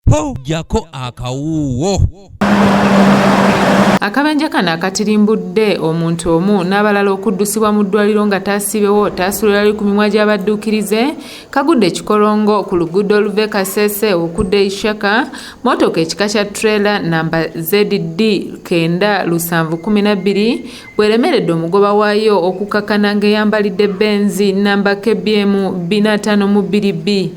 po jako akawuwo. Akabenje kana akatirimbudde omuntu omu n'abalala okuddusibwa mu ddwaliro nga taasibewo taasulira ali ku mimwa gy'abaddukirize kagudde ekikorongo ku luguudo oluve Kasese okudde Ishaka motoka ekika kya trailer namba ZD 9712 bweremeredde omugoba waayo okukakana ng'eyambalidde Benzi namba KBM 452B.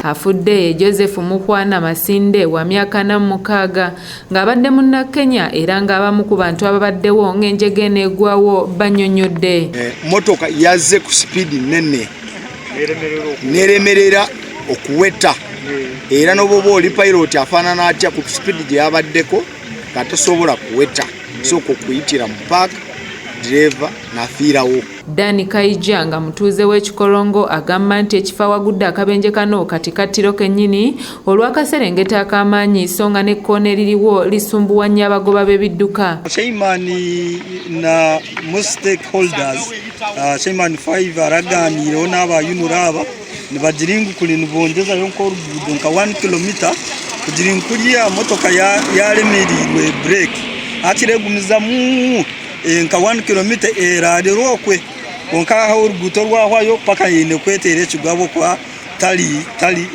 Afudde Joseph Mukwana Masinde wa myaka 46 ng'abadde munnakenya era ng'abamu ku bantu ababaddewo ng'enjege eneegwawo bannyonnyodde. Motoka yazze ku sipiidi nnene neremerera okuweta era n'oboba oli pilot afaanana atya ku sipiidi gye yabaddeko nga tosobola kuweta sooka okuyitira mu paaka driver n'afiirawo. Dani Kaija nga mutuuze w'ekikorongo agamba nti ekifo awagudde akabenje kano katikattiro kennyini olw'akaserengeta ak'amaanyi so nga n'ekkoona eririwo lisumbuwa nnyo abagoba b'ebidduka. Chairman na most stakeholders Chairman 5 araganiirewo n'abayunura aba ne bagiringukula ne bongezayo nk'oluguudo nka 1 kilomita kugirinkulya motoka yalemerirwe break akiregumizamu nka 1 kilomita eraderokwe onka oruguto rwahwayo paka yine kwetera ekigwabo kwa tali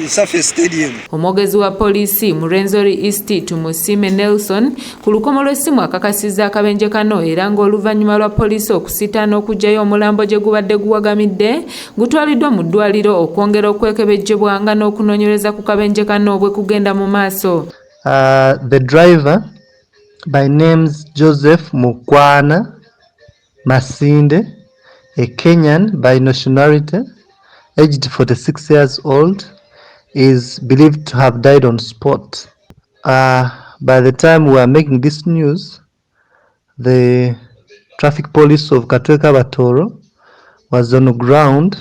Safe Stadium. Omwogezi wa poliisi mu Rwenzori East Tumusime Nelson ku lukomo lw'essimu akakasizza akabenje kano era ng'oluvannyuma lwa poliisi okusitaana okugyayo omulambo gye gubadde guwagamidde gutwaliddwa mu ddwaliro okwongera okwekebejjebwanga n'okunoonyereza ku kabenje kano bwe kugenda mu maaso. The driver by names Joseph Mukwana Masinde, a Kenyan by nationality, aged 46 years old, is believed to have died on spot. By the time we are making this news, the traffic police of Katweka Batoro was on the ground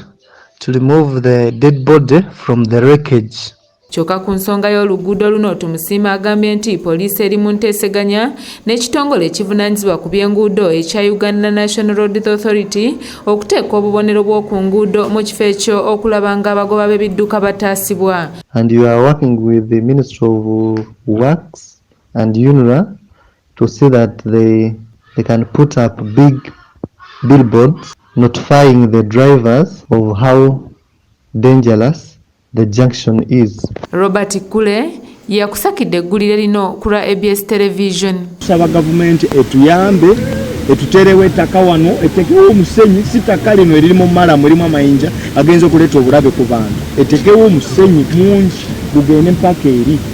to remove the dead body from the wreckage. Kyokka ku nsonga y'oluguudo luno Tumusiime agambye nti poliisi eri mu nteeseganya n'ekitongole ekivunaanyizibwa ku by'enguudo ekya Uganda National Road Authority okuteeka obubonero bw'oku nguudo mu kifo ekyo okulaba ng'abagoba b'ebidduka bataasibwa. And you are working with the Ministry of Works and UNRA to see that they can put up big billboards notifying the drivers of how dangerous the junction is. Robert Kule yakusakidde eggulire lino ku lwa ABS Television. Tusaba gavumenti etuyambe etuterewo ettaka wano etekewo omusenyi si ttaka lino eririmu malamu erimu amayinja agenza okuleeta obulabe ku bantu etekewo omusenyi mungi gugende mpaka eri